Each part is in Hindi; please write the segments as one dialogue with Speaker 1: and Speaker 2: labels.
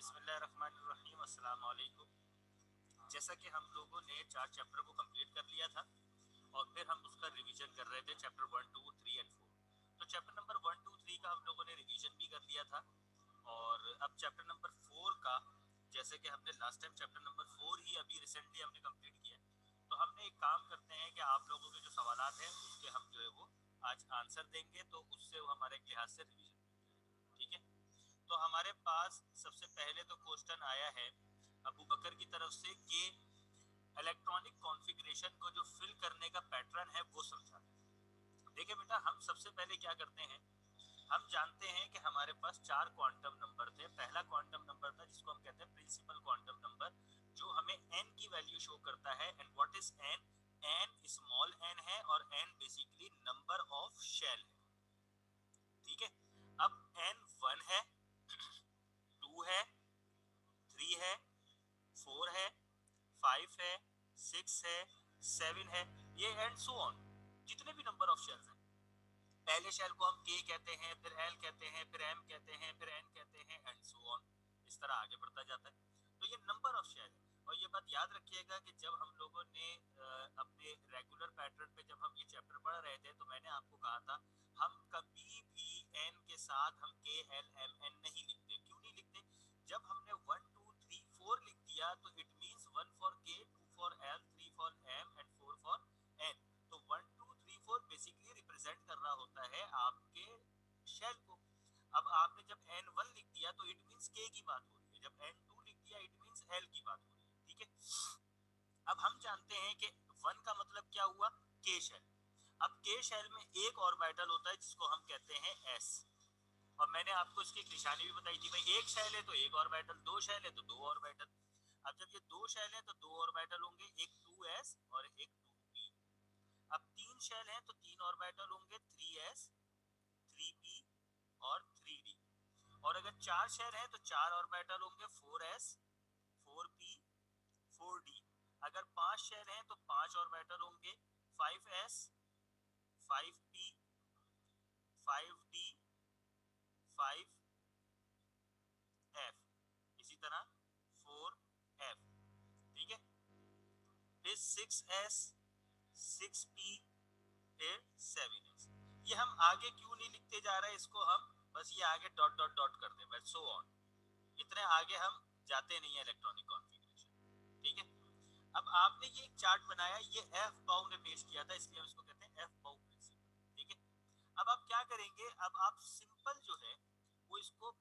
Speaker 1: बिस्मिल्लाहिर्रहमानिर्रहीम, अस्सलाम वालेकुम। जैसा कि हम लोगों ने 4 चैप्टर को कंप्लीट कर लिया था और फिर हम उसका रिवीजन कर रहे थे चैप्टर 1, 2, 3 एंड 4। तो चैप्टर नंबर 1, 2, 3 का हम लोगों ने रिवीजन भी कर लिया था और अब चैप्टर नंबर 4 का, जैसे कि हमने लास्ट टाइम चैप्टर नंबर 4 ही अभी रिसेंटली हमने कंप्लीट किया है, तो हमने एक काम करते हैं कि आप लोगों के जो सवालात हैं उसके हम जो है वो आज आंसर देंगे, तो उससे वो हमारे एक लिहाज से रिवीजन भी हो जाएगा। ठीक है, तो हमारे पास सबसे पहले तो क्वेश्चन आया है अबू बकर की तरफ से कि इलेक्ट्रॉनिक कॉन्फ़िगरेशन को जो फिल करने का पैटर्न है वो समझा। देखिए बेटा, हम सबसे पहले क्या करते हैं, हम जानते हैं कि हमारे पास 4 क्वांटम नंबर थे। पहला क्वांटम नंबर था जिसको हम कहते हैं प्रिंसिपल क्वांटम नंबर, जो हमें n की वैल्यू शो करता है। And what is n? n small n है और n basically number of shell है। ठीक है, अब n 1 है, 2 है, 3 है, 4 है, 5 है, 6 है, 7 है, ये एंड सो ऑन, जितने भी नंबर ऑफ शेल्स हैं। पहले शेल को हम k कहते हैं, फिर l कहते हैं, फिर m कहते हैं, फिर n कहते हैं, एंड सो ऑन, इस तरह आगे बढ़ता जाता है। तो ये नंबर ऑफ शेल है। और ये बात याद रखिएगा कि जब हम लोगों ने अपने रेगुलर पैटर्न पे जब हम ये चैप्टर पढ़ रहे थे, तो मैंने आपको कहा था हम कभी भी n के साथ हम k l m n नहीं लिखते। क्यों नहीं लिखते? जब हमने 1 2 3 4 लिख दिया तो it means 1 for k, 2 for l, 3 for m and 4 for n। तो 1 2 3 4 बेसिकली रिप्रेजेंट कर रहा होता है आपके शेल को। अब आपने जब n1 लिख दिया तो इट मींस k की बात हो रही है, जब n2 लिख दिया इट मींस l की बात हो रही है। ठीक है, अब हम जानते हैं कि 1 का मतलब क्या हुआ, k शेल। अब k शेल में एक ऑर्बिटल होता है जिसको हम कहते हैं s, और मैंने आपको इसकी एक निशानी भी बताई थी, भाई एक शेल है तो एक ऑर्बिटल, दो शेल है तो दो ऑर्बिटल। अब जब ये दो शेल है तो दो ऑर्बिटल होंगे, एक 2s और एक 2p। अब तीन शेल हैं तो तीन ऑर्बिटल होंगे, 3s, 3p और 3d। और अगर चार शेल हैं तो चार ऑर्बिटल होंगे, 4s, 4p, 4d। अगर पांच शेल हैं तो पांच ऑर्बिटल होंगे, 5s, 5p, 5d, 5f, इसी तरह 4f। ठीक है, फिर 6s, 6p, फिर 7s। ये हम आगे क्यों नहीं लिखते जा रहे हैं इसको, हम बस ये आगे डॉट डॉट डॉट कर दे, बस सो ऑन, इतने आगे हम जाते नहीं है इलेक्ट्रॉनिक कॉन्फ़िगरेशन। ठीक है, अब आपने ये एक चार्ट बनाया, ये एफ बाउ ने पेश किया था, इसलिए हम इसको कहते हैं एफ बाउ प्रिंसिपल। ठीक है, अब आप क्या करेंगे, अब आप सिंपल जो है वो इसको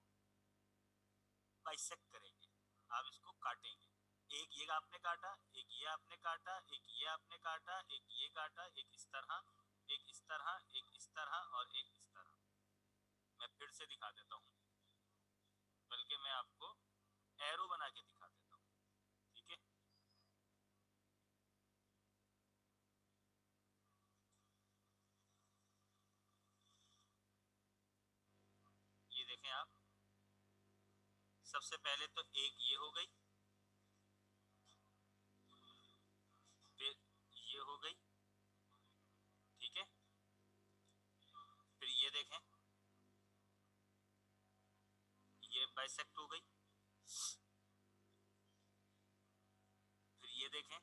Speaker 1: बाइसेक्ट करेंगे, आप इसको काटेंगे। एक ये आपने काटा, एक ये आपने काटा, एक ये आपने काटा, एक ये काटा, एक इस तरह, एक इस तरह, एक इस तरह और एक इस तरह। मैं फिर से दिखा देता हूँ, बल्कि मैं आपको एरो बना के दिखा देता हूँ। ठीक है, ये देखें आप, सबसे पहले तो एक ये हो गई, फिर ये हो गई। ठीक है, फिर ये देखें, ये बाइसेक्ट हो गई। फिर ये देखें।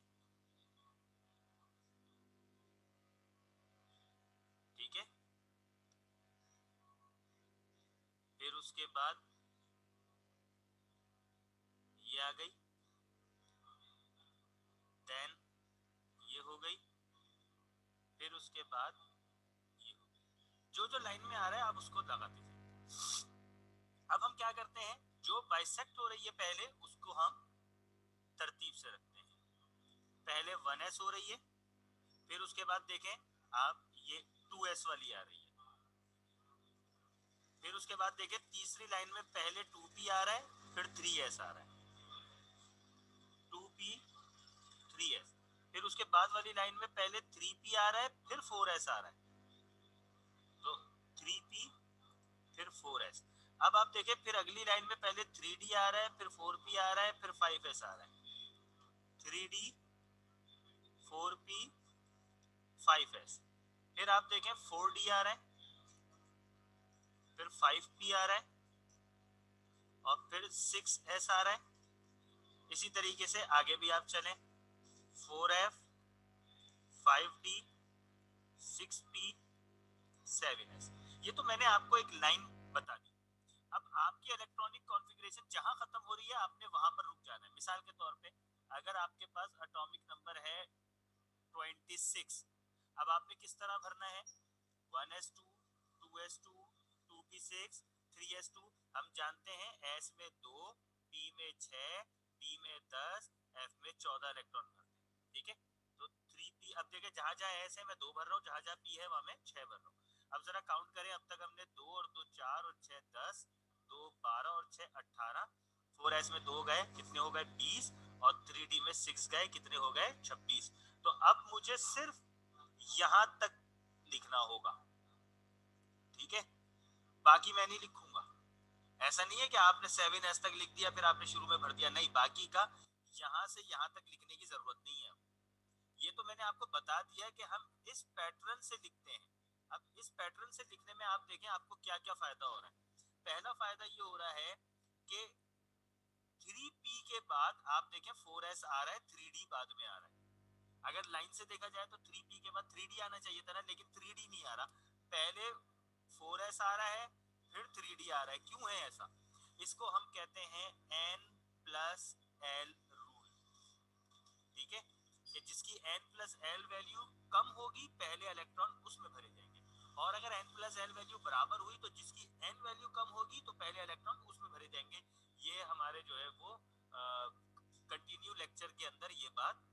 Speaker 1: ठीक है, फिर उसके बाद ये आ गई, देन ये हो गई, फिर उसके बाद ये हो गई। जो जो लाइन में आ रहा है आप उसको लगाते जाइए। अब हम क्या करते हैं, जो बाइसेक्ट हो रही है पहले उसको हम तरतीब से रखते हैं। पहले 1s हो रही है, फिर उसके बाद देखें आप ये 2s वाली आ रही है। फिर उसके बाद देखें तीसरी लाइन में पहले 2p आ रहा है, फिर 3s आ रहा है, 2p, 3s। फिर उसके बाद वाली लाइन में पहले 3p आ रहा है, फिर 4s आ रहा है, तो 3p, फिर 4s। अब आप देखें फिर अगली लाइन में पहले 3d आ रहा है, फिर 4p आ रहा है, फिर 5s आ रहा है, 3d, 4p, 5s। फिर आप देखें 4d आ रहा है, फिर 5p आ रहा है और फिर 6s आ रहा है। इसी तरीके से आगे भी आप चलें, 4f, 5d, 6p, 7s। ये तो मैंने आपको एक लाइन बता दी। अब आपकी इलेक्ट्रॉनिक कॉन्फ़िगरेशन जहां खत्म हो रही है आपने वहां पर रुक जाना है। मिसाल के तौर पे अगर आपके पास एटॉमिक नंबर है 26, अब आपने किस तरह भरना है, 1s2, 2s2, 2p6, 3s2। हम जानते हैं s में 2, p में 6, d में 10, f में 14 इलेक्ट्रॉन भरते हैं, ठीक है। तो 3p, अब देखें जहां जहां s है मैं 2 भर रहा हूँ, जहां जहां p है वहां मैं 6 भर रहा हूँ। अब जरा काउंट करें, अब तक हमने 2 और 2 4 और 6 10, 2 12 और 6 18, 4s में 2 गए, कितने हो गए 20, और 3d में 6 गए, कितने हो गए 26। तो अब मुझे सिर्फ यहां तक लिखना होगा, ठीक है, बाकी मैं नहीं लिखूंगा। ऐसा नहीं है कि आपने 7s तक लिख दिया फिर आपने शुरू में भर दिया, नहीं, बाकी का यहां से यहां तक लिखने की जरूरत नहीं है। ये तो मैंने आपको बता दिया कि हम इस पैटर्न से लिखते हैं। अब इस पैटर्न से लिखने में आप देखें आपको क्या क्या फायदा हो रहा है। पहला फायदा ये हो रहा है कि 3p के बाद आप देखें 4s आ रहा है, 3d बाद में आ रहा है। अगर लाइन से देखा जाए तो 3p के बाद 3d आना चाहिए था ना, लेकिन 3d नहीं आ रहा, पहले 4s आ रहा है फिर 3d आ रहा है। क्यों है ऐसा? इसको हम कहते हैं n प्लस l रूल, ठीक है, कि जिसकी n प्लस l वैल्यू कम होगी पहले इलेक्ट्रॉन उसमें भरे जाएंगे, और अगर n प्लस l वैल्यू बराबर हुई तो जिसकी n वैल्यू कम होगी तो पहले इलेक्ट्रॉन उसमें भरे जाएंगे। ये हमारे जो है वो कंटिन्यू लेक्चर के अंदर ये बात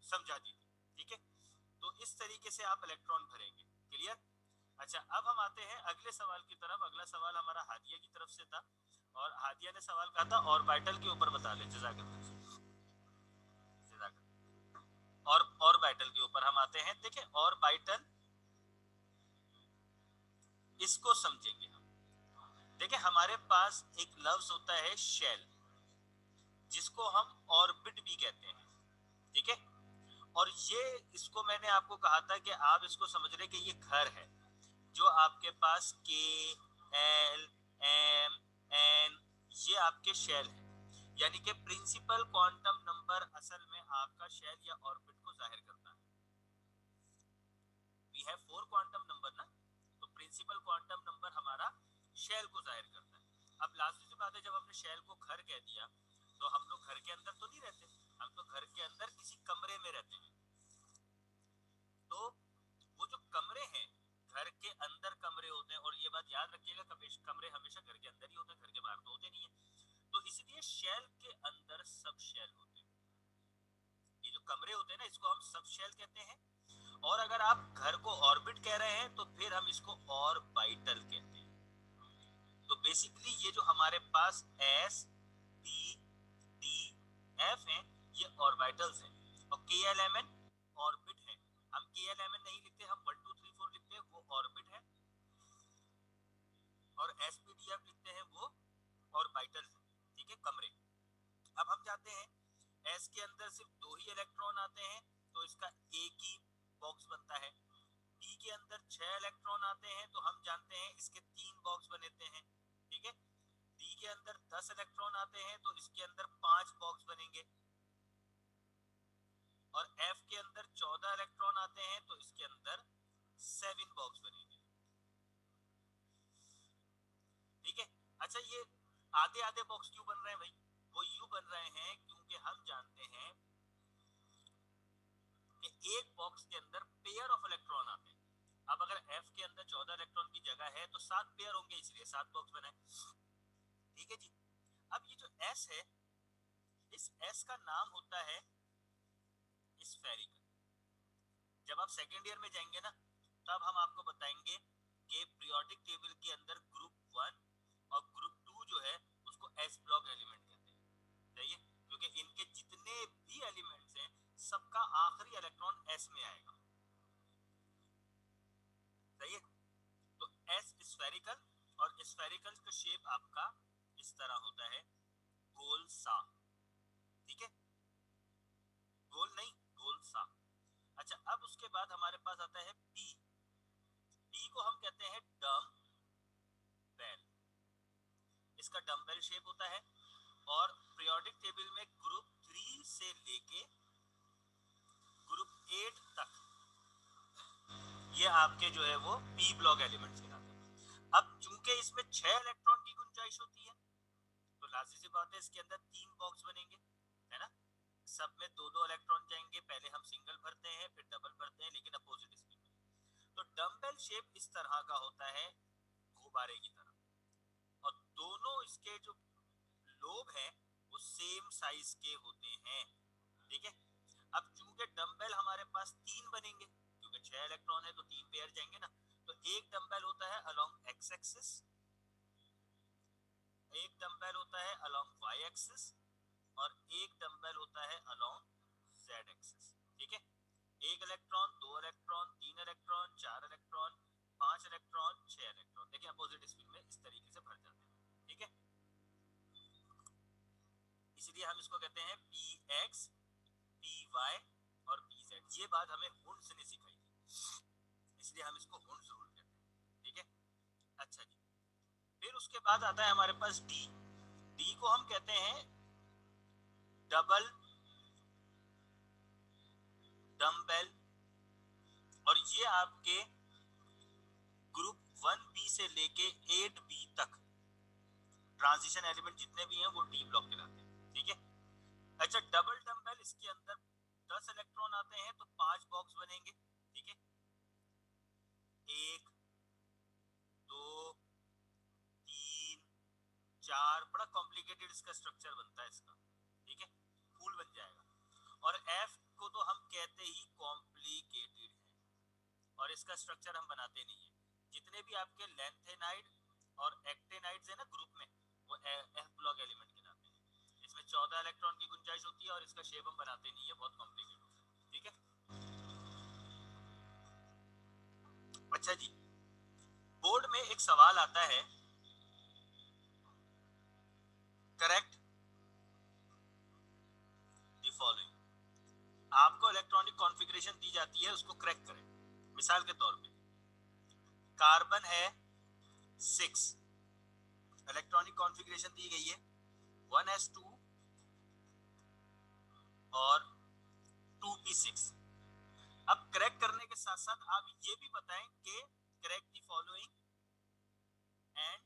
Speaker 1: समझा दी थी, ठीक है। तो इस तरीके से आप इलेक्ट्रॉन भरेंगे, क्लियर। अच्छा, अब हम आते हैं अगले सवाल की तरफ। अगला सवाल हमारा हादिया की तरफ से था, और हादिया ने सवाल कहा था ऑर्बिटल के ऊपर बता ले। जज़ाकल्लाह, और ऑर्बिटल के ऊपर हम आते हैं। देखिए ऑर्बिटल, इसको समझेंगे हम। देखिए हमारे पास एक लफ्ज होता है शेल, जिसको हम ऑर्बिट भी कहते हैं, ठीक है। और ये, इसको मैंने आपको कहा था कि आप इसको समझ रहे कि ये घर है जो आपके पास के, एल, एम, एन, ये आपके शेल है। यानी कि प्रिंसिपल क्वांटम नंबर असल में आपका शेल या ऑर्बिट को जाहिर करता है। वी हैव 4 क्वांटम नंबर ना, तो प्रिंसिपल क्वांटम नंबर हमारा शेल को जाहिर करता है। अब लास्ट सी बात है, जब हमने शेल को घर कह दिया तो हम लोग घर के अंदर तो नहीं रहते, हम तो घर के अंदर किसी कमरे में रहते हैं। तो वो जो कमरे हैं, घर के अंदर कमरे होते हैं, और ये बात याद रखिएगा कमरे हमेशा घर के अंदर ही होते हैं, घर के बाहर तो होते नहीं है। तो इसलिए शेल के अंदर सब शेल होते हैं। ये जो कमरे होते हैं ना, इसको हम सब शेल कहते हैं। और अगर आप घर को ऑर्बिट कह रहे हैं तो फिर हम इसको ऑर्बिटल कहते हैं। तो बेसिकली ये जो हमारे पास एस, पी, डी, एफ है, ये ऑर्बिटल्स हैं, और के एल एम एन ऑर्बिट है। हम के एल एम एन नहीं लिखते, हम 1 2 3 4 लिखते हैं, वो ऑर्बिट है। और एस पी डी एफ लिखते हैं, वो ऑर्बिटल है, ठीक है, कमरे। अब हम जाते हैं एस के अंदर सिर्फ 2 ही इलेक्ट्रॉन आते हैं, तो इसका एक ही बॉक्स बनता है। पी के अंदर 6 इलेक्ट्रॉन आते हैं, तो हम जानते हैं इसके 3 बॉक्स बनते हैं, ठीक है। डी के अंदर 10 इलेक्ट्रॉन आते हैं, तो इसके अंदर 5 बॉक्स बनेंगे। और एफ के अंदर 14 इलेक्ट्रॉन आते हैं, तो इसके अंदर 7 बॉक्स बनेंगे, ठीक है। अच्छा, ये आधे आधे बॉक्स क्यों बन रहे हैं भाई? वो यूं बन रहे हैं क्योंकि हम जानते हैं कि एक बॉक्स के अंदर पेयर ऑफ इलेक्ट्रॉन आते हैं। अब अगर एफ के अंदर 14 इलेक्ट्रॉन की जगह है तो 7 पेयर होंगे, इसलिए 7 बॉक्स बनाए, ठीक है जी। अब ये जो एस है, इस एस का नाम होता है स्फेरिकल। जब आप सेकेंड ईयर में जाएंगे ना, तब हम आपको बताएंगे कि पीरियोडिक टेबल के अंदर ग्रुप 1 और ग्रुप 2 जो है उसको एस ब्लॉक एलिमेंट कहते हैं, सही है, क्योंकि इनके जितने भी एलिमेंट्स हैं सबका आखिरी इलेक्ट्रॉन एस में आएगा, सही है। तो एस स्फेरिकल, और स्फेरिकल का शेप आपका इस तरह होता है, गोल सा, ठीक है, गोल नहीं, गोल सा। अच्छा, अब उसके बाद हमारे पास आता है पी। पी को हम कहते हैं डम बेल। इसका डम्बेल शेप होता है, और पीरियोडिक टेबल में ग्रुप 3 से लेके ग्रुप 8 तक ये आपके जो है वो पी ब्लॉक एलिमेंट्स कहलाते हैं। अब चूंकि इसमें 6 इलेक्ट्रॉन की गुंजाइश होती है, तो लाजिमी सी बात है इसके अंदर 3 बॉक्स बनेंगे, है ना। सब में 2-2 इलेक्ट्रॉन जाएंगे, पहले हम सिंगल भरते हैं फिर डबल भरते हैं, लेकिन अपोजिट स्पिन में। तो डम्बेल शेप इस तरह का होता है, गुब्बारे की तरह, और दोनों इसके जो लोब हैं वो सेम साइज के होते हैं, ठीक है। अब चूंकि डम्बेल हमारे पास 3 बनेंगे, क्योंकि 6 इलेक्ट्रॉन है तो 3 पेयर जाएंगे ना, तो एक डम्बेल होता है अलोंग एक्स एक्सिस, एक डम्बेल होता है अलोंग वाई एक्सिस, और एक डम्बेल होता है अलोंग जेड एक्सिस, ठीक है। एक electron, 2 electron, 3 electron, 4 electron, 5 electron, 6 electron, देखिए अपोजिट स्पिन में इस तरीके से भर जाते हैं, ठीक है। इसलिए हम इसको कहते हैं पी एक्स, पी वाई और पी जेड। ये बात हमें हुंड्स ने सिखाई थी, इसलिए हम इसको हुंड्स रूल कहते हैं, ठीक है। अच्छा जी, फिर उसके बाद आता है हमारे पास डी। डी को हम कहते हैं डबल डम्बेल, और ये आपके ग्रुप 1B से लेके 8B तक ट्रांजिशन एलिमेंट जितने भी हैं वो डी ब्लॉक कहलाते हैं, ठीक है। अच्छा, डबल डम्बेल, इसके अंदर 10 इलेक्ट्रॉन आते हैं तो 5 बॉक्स बनेंगे, ठीक है। 1 2 3 4, बड़ा कॉम्प्लिकेटेड इसका स्ट्रक्चर बनता है इसका, ठीक है, फूल बन जाएगा। और एफ को तो हम कहते ही कॉम्प्लिकेटेड है, और इसका स्ट्रक्चर हम बनाते नहीं है। जितने भी आपके लेंथेनाइड और एक्टेनाइड्स है ना ग्रुप में, वो एफ ब्लॉक एलिमेंट के नाते हैं। इसमें 14 इलेक्ट्रॉन की गुंजाइश होती है, और इसका शेप हम बनाते नहीं है, बहुत कॉम्प्लिकेटेड होता है, ठीक है। अच्छा जी, बोर्ड में एक सवाल आता है, करेक्ट द फॉलोइंग। आपको इलेक्ट्रॉनिक कॉन्फ़िगरेशन दी जाती है, उसको करेक्ट करें। मिसाल के तौर पे कार्बन है 6, इलेक्ट्रॉनिक कॉन्फ़िगरेशन दी गई है 1s2 और 2p6। अब करेक्ट करने के साथ साथ आप ये भी बताएं कि correct the following and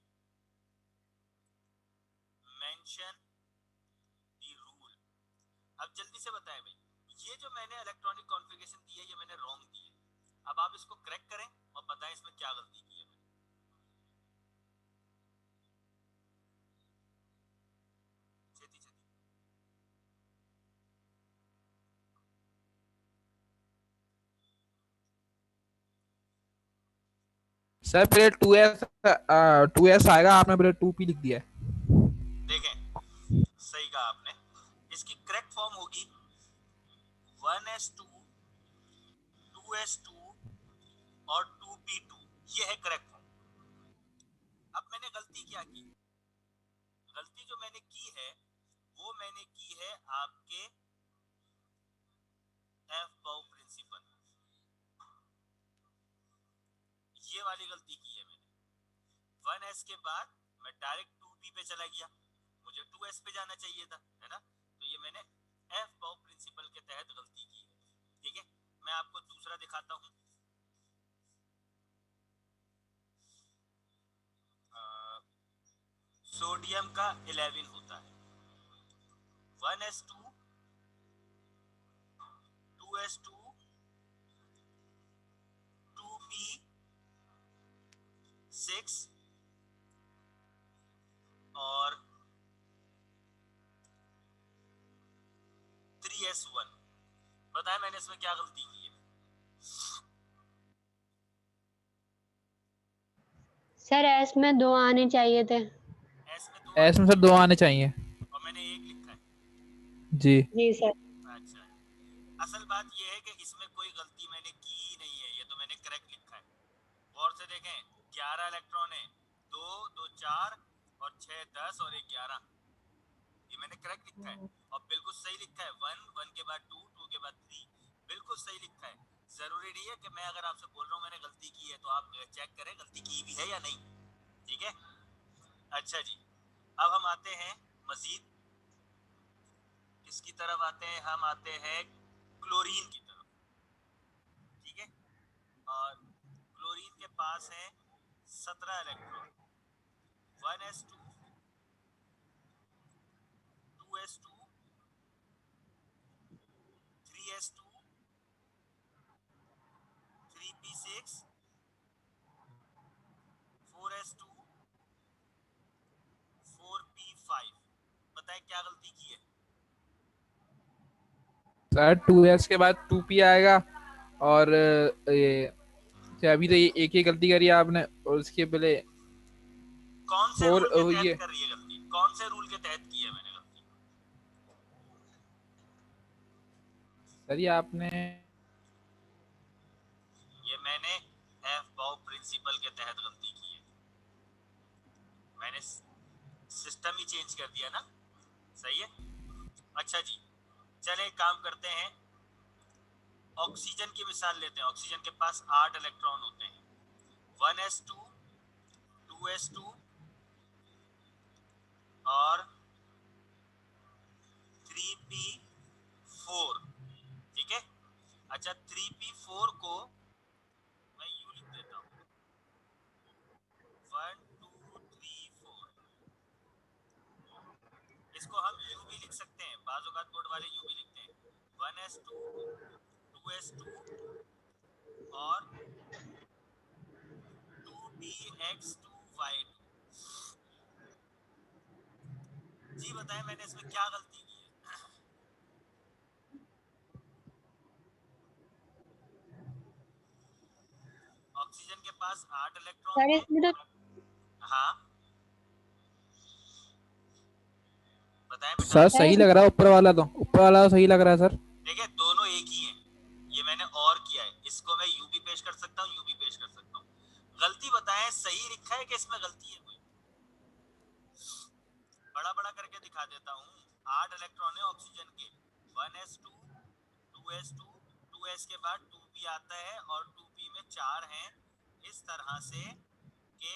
Speaker 1: mention the rule. अब जल्दी से बताएं भाई, ये जो मैंने इलेक्ट्रॉनिक कॉन्फ़िगरेशन दी है ये मैंने रॉन्ग दी है। अब आप इसको करेक्ट करें और बताएं इसमें क्या गलती की है मैंने। छेती छेती।
Speaker 2: सर पहले 2s आएगा, आपने पहले 2p लिख दिया है।
Speaker 1: देखें, सही कहा आपने, इसकी करेक्ट फॉर्म होगी 1s2 2s2 और 2p2, ये है करेक्ट फॉर्म। अब मैंने गलती क्या की? गलती जो मैंने की है वो मैंने की है आपके एफ बाउ प्रिंसिपल, ये वाली गलती की है मैंने। 1s के बाद मैं डायरेक्ट 2p पे चला गया, मुझे 2s पे जाना चाहिए था, है ना। तो ये मैंने एफ बाउ प्रिंसिपल के तहत गलती की है, ठीक है। मैं आपको दूसरा दिखाता हूँ। सोडियम का 11 होता है 1s2 2s2 2p6 और 3s1। बताया मैंने इसमें क्या गलती की है?
Speaker 3: सर एस में 2 आने चाहिए थे।
Speaker 1: एस में 2
Speaker 2: एस
Speaker 1: आने
Speaker 2: में सर 2
Speaker 1: चाहिए
Speaker 2: आने चाहिए।
Speaker 1: और मैंने 1 लिखा है।
Speaker 2: जी
Speaker 3: जी सर।
Speaker 1: अच्छा, असल बात यह है कि इसमें कोई गलती मैंने की ही नहीं है, ये तो मैंने करेक्ट लिखा है। गौर से देखें, 11 इलेक्ट्रॉन है, 2 2 4 और 6 10 और 1 11, ये मैंने करेक्ट लिखा है और बिल्कुल सही लिखा है। 1 1 के बाद 2 2 के बाद 3, बिल्कुल सही लिखा है। जरूरी नहीं है कि मैं अगर आपसे बोल रहा हूँ मैंने गलती की है तो आप चेक करें गलती की भी है या नहीं, ठीक है। अच्छा जी, अब हम आते हैं मजीद किसकी तरफ आते हैं, हम आते हैं क्लोरीन की तरफ, ठीक है। और क्लोरीन के पास है 17 electron, 1s2 2s2 3s2 3p6 4s2 4p5। बताए क्या गलती की है?
Speaker 2: सर 2s के बाद 2p आएगा, और ये अभी तो ये एक ही गलती करी है आपने, और उसके पहले
Speaker 1: कौन से
Speaker 2: 4
Speaker 1: रूल के तहत
Speaker 2: ये
Speaker 1: कर रही है गलती, कौन से रूल के तहत की है मैंने गलती?
Speaker 2: सर ये आपने
Speaker 1: ये मैंने एफ बाउ प्रिंसिपल के तहत गलती की है, मैंने सिस्टम ही चेंज कर दिया ना, सही है। अच्छा जी, चले एक काम करते हैं, ऑक्सीजन की मिसाल लेते हैं। ऑक्सीजन के पास 8 इलेक्ट्रॉन होते हैं, 1s2 2s2 और 3p4, ठीक है। अच्छा 3p4 को मैं यू लिख देता हूँ, 1 2 3 4। इसको हम यू भी लिख सकते हैं, बाज़ औक़ात बोर्ड वाले यू भी लिखते हैं, 1s2 2s2 और 2px2y2। जी बताएं मैंने इसमें क्या गलती की है? ऑक्सीजन के पास 8 इलेक्ट्रॉन
Speaker 3: सर
Speaker 1: थे।
Speaker 3: इसमें तो
Speaker 1: हाँ बताएं बेटा।
Speaker 2: सर
Speaker 3: सर
Speaker 2: सही लग
Speaker 3: इसमें
Speaker 2: रहा है, ऊपर वाला तो सही लग रहा है सर।
Speaker 1: देखिए दोनों एक ही हैं, ये मैंने और किया है, इसको मैं यू भी पेश कर सकता हूँ, यू भी पेश कर सकता हूँ। गलती बताएं सही लिखा है कि इसमें गलती है कोई? बड़ा बड़ा करके दिखा देता हूँ। 8 इलेक्ट्रॉन है ऑक्सीजन के, 1s2 2s2 2s के बाद 2p आता है और 2p में 4 हैं, इस तरह से कि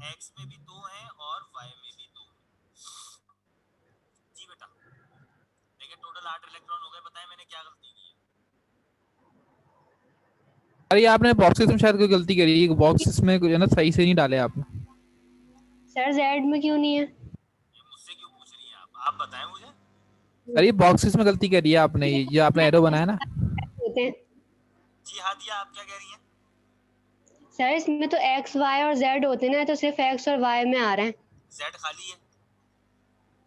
Speaker 1: x में भी 2 हैं और y में भी 2 हैं। जी बेटा देखिए टोटल 8 इलेक्ट्रॉन हो गए, बताएं मैंने क्या गलती की है?
Speaker 2: अरे ये आपने बॉक्सेस में शायद कोई गलती करी है, बॉक्सेस में जो है ना सही से नहीं डाले आपने।
Speaker 3: सर जेड में क्यों नहीं है?
Speaker 1: ये मुझसे क्यों पूछ रही हैं आप बताएं मुझे।
Speaker 2: अरे ये बॉक्सेस में गलती करी है आपने, ये आपने एरो बनाया ना।
Speaker 3: होते हैं
Speaker 1: जी हाँ दिया, आप क्या कह रही हैं?
Speaker 3: सर, इसमें तो एक्स वाई और जेड होते हैं ना, तो सिर्फ एक्स और वाई में आ रहे हैं।
Speaker 1: जेड खाली है,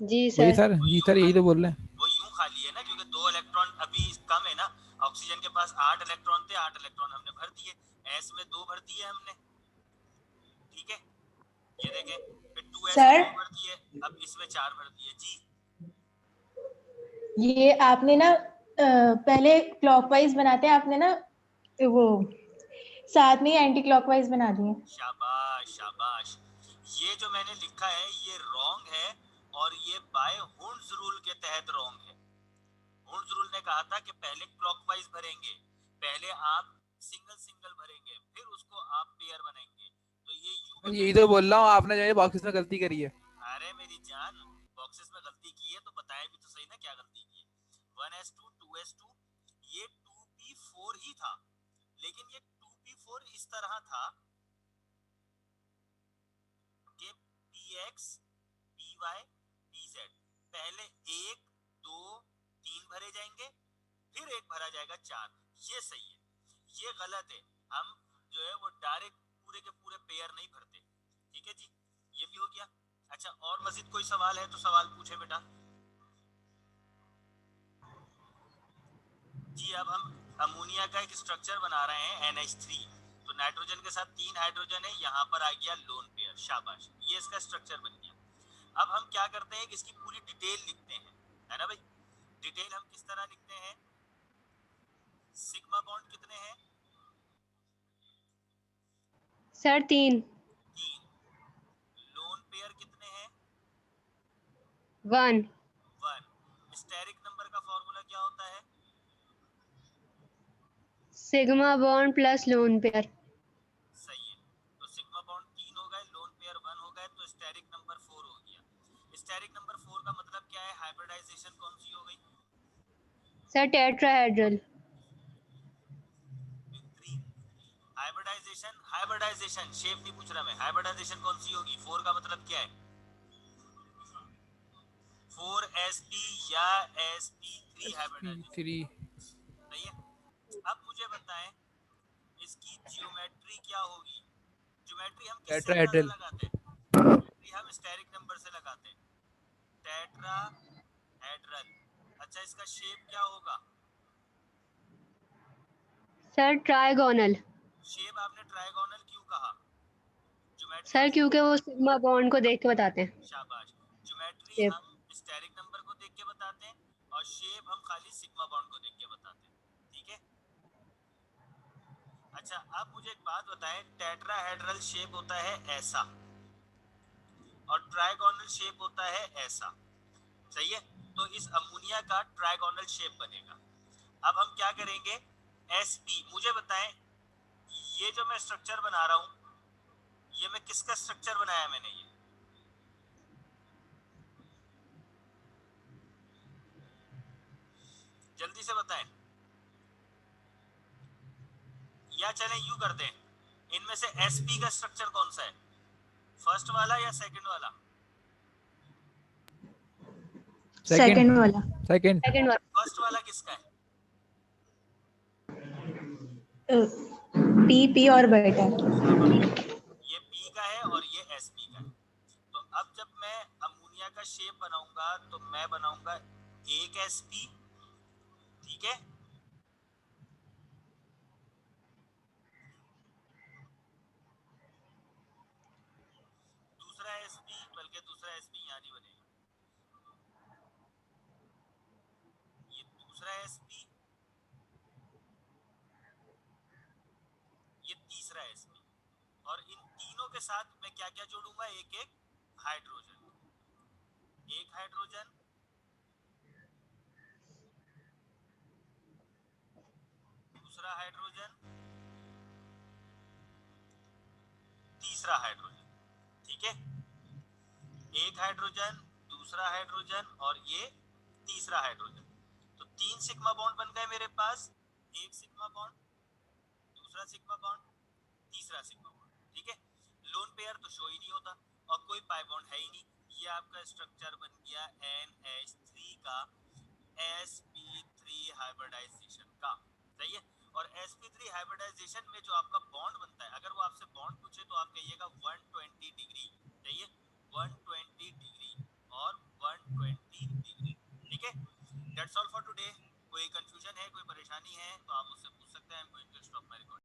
Speaker 3: जी
Speaker 2: वही
Speaker 3: सर।
Speaker 2: सर,
Speaker 1: वो
Speaker 2: जी
Speaker 1: यूं
Speaker 2: सर यही तो
Speaker 1: खाली,
Speaker 2: बोल रहे हैं।
Speaker 1: वो यूं खाली है ना क्योंकि 2 इलेक्ट्रॉन अभी कम है ना। ऑक्सीजन के पास 8 इलेक्ट्रॉन थे, 8 इलेक्ट्रॉन हमने भर दिए, एस में 2 भर दिए हमने, ठीक है। ये देखें फिर 2s में
Speaker 4: सर
Speaker 1: 2 भर दिए, अब इसमें 4 भर दिए। जी
Speaker 4: ये आपने ना पहले क्लॉकवाइज बनाते हैं, आपने ना वो साथ में एंटी क्लॉकवाइज बना दिए।
Speaker 1: शाबाश शाबाश, ये जो मैंने लिखा है ये रॉन्ग है, और ये बाय हुंड्स रूल के तहत रॉन्ग है। हुंड्स रूल ने कहा था कि पहले क्लॉकवाइज भरेंगे, पहले आप सिंगल सिंगल भरेंगे, फिर उसको आप पेयर बनाएंगे, तो ये यू का
Speaker 2: यही
Speaker 1: कहना
Speaker 2: तो
Speaker 1: है।
Speaker 2: बोल रहा हूँ, आपने जो है बॉक्सेस में गलती करी है।
Speaker 1: अरे मेरी जान, बॉक्सेस में गलती की है तो बताएं भी तो सही ना क्या गलती की है। 1s2 2s2 ये 2p4 ही था, लेकिन ये 2p4 इस तरह था कि px py pz पहले 1 2 3 भरे जाएंगे, फिर एक भरा जाएगा 4। ये सही है, ये गलत है। हम जो है वो डायरेक्ट पूरे के पूरे पेयर नहीं भरते, ठीक है जी, ये भी हो गया। अच्छा और मजीद कोई सवाल है तो सवाल पूछे बेटा। जी अब हम अमोनिया का एक स्ट्रक्चर बना रहे हैं NH3, तो नाइट्रोजन के साथ 3 हाइड्रोजन है, यहाँ पर आ गया लोन पेयर, शाबाश, ये इसका स्ट्रक्चर बन गया। अब हम क्या करते हैं कि इसकी पूरी डिटेल लिखते हैं, है ना भाई। डिटेल हम किस तरह लिखते हैं? सिग्मा बॉन्ड कितने हैं?
Speaker 3: सर 3
Speaker 1: 3। लोन पेयर कितने हैं?
Speaker 3: 1
Speaker 1: 1। स्टेरिक नंबर का फॉर्मूला क्या होता है?
Speaker 3: Sigma bond plus lone pair.
Speaker 1: सही है, तो सिग्मा बॉन्ड 3 हो गए, लोन पेयर 1 हो गए, तो स्टेरिक नंबर 4 हो गया। स्टेरिक नंबर 4 का मतलब क्या है? हाइब्रिडाइजेशन कौन सी हो गई?
Speaker 3: Sir tetrahedral.
Speaker 1: 3 हाइब्रिडाइजेशन शेप नहीं पूछ रहा मैं, हाइब्रिडाइजेशन कौन सी होगी? 4 का मतलब क्या है? 4sp या sp3 हाइब्रिडाइजेशन।
Speaker 2: थ्री।
Speaker 1: सही है। अब मुझे बताएं इसकी ज्योमेट्री क्या होगी? ज्योमेट्री हम किससे अंदाजा
Speaker 2: टेट्राहेड्रल।
Speaker 1: लगाते हैं? ज्योमेट्री हम स्टेरिक नंबर से लगाते हैं, टेट्राहेड्रल। अच्छा इसका शेप क्या होगा?
Speaker 3: Sir trigonal.
Speaker 1: शेप आपने ट्राइगोनल क्यों कहा? ज्योमेट्री
Speaker 3: सर
Speaker 1: हम
Speaker 3: क्योंकि वो सिग्मा बॉन्ड को देख के बताते हैं।
Speaker 1: शाबाश। Geometry
Speaker 3: shape.
Speaker 1: हम स्टेरिक नंबर को देख के बताते हैं और शेप हम खाली सिग्मा बॉन्ड को देख के बताते हैं, ठीक है। अच्छा अब मुझे एक बात बताएं, टेट्राहेड्रल शेप होता है ऐसा और ट्राइगोनल शेप होता है ऐसा, सही है। तो इस अमोनिया का ट्राइगोनल शेप बनेगा। अब हम क्या करेंगे, sp मुझे बताएं ये जो मैं स्ट्रक्चर बना रहा हूं, ये मैं किसका स्ट्रक्चर बनाया मैंने? ये जल्दी से बताएं, या चलें यूं करते हैं, इनमें से sp का स्ट्रक्चर कौन सा है? फर्स्ट वाला या सेकंड वाला?
Speaker 4: सेकंड वाला।
Speaker 2: सेकंड।
Speaker 3: सेकंड वाला।
Speaker 1: फर्स्ट वाला किसका है?
Speaker 4: पी पी और बेटा।
Speaker 1: ये p का है और ये sp का है। तो अब जब मैं अमोनिया का शेप बनाऊंगा तो मैं बनाऊंगा एक sp, ठीक है। दूसरा sp, बल्कि दूसरा sp यहाँ नहीं बनेगा, ये दूसरा sp, ये तीसरा sp, और इन तीनों के साथ मैं क्या क्या जोड़ूंगा? एक एक हाइड्रोजन, एक हाइड्रोजन, दूसरा हाइड्रोजन, तीसरा हाइड्रोजन, ठीक है। एक हाइड्रोजन, दूसरा हाइड्रोजन और ये तीसरा हाइड्रोजन। तो 3 सिग्मा बॉन्ड बन गए मेरे पास, एक सिग्मा बॉन्ड, दूसरा सिग्मा बॉन्ड, तीसरा सिग्मा बॉन्ड, ठीक है। लोन पेयर तो शो ही नहीं होता और कोई पाई बॉन्ड है ही नहीं। ये आपका स्ट्रक्चर बन गया NH3 का sp3 हाइब्रिडाइजेशन का, सही है। और sp3 हाइब्रिडाइजेशन में जो आपका बॉन्ड बनता है, अगर वो आपसे बॉन्ड पूछे तो आप कहिएगा 120 डिग्री, सही है, 120 डिग्री और 120 डिग्री, ठीक है। That's all for today. कोई कंफ्यूजन है, कोई परेशानी?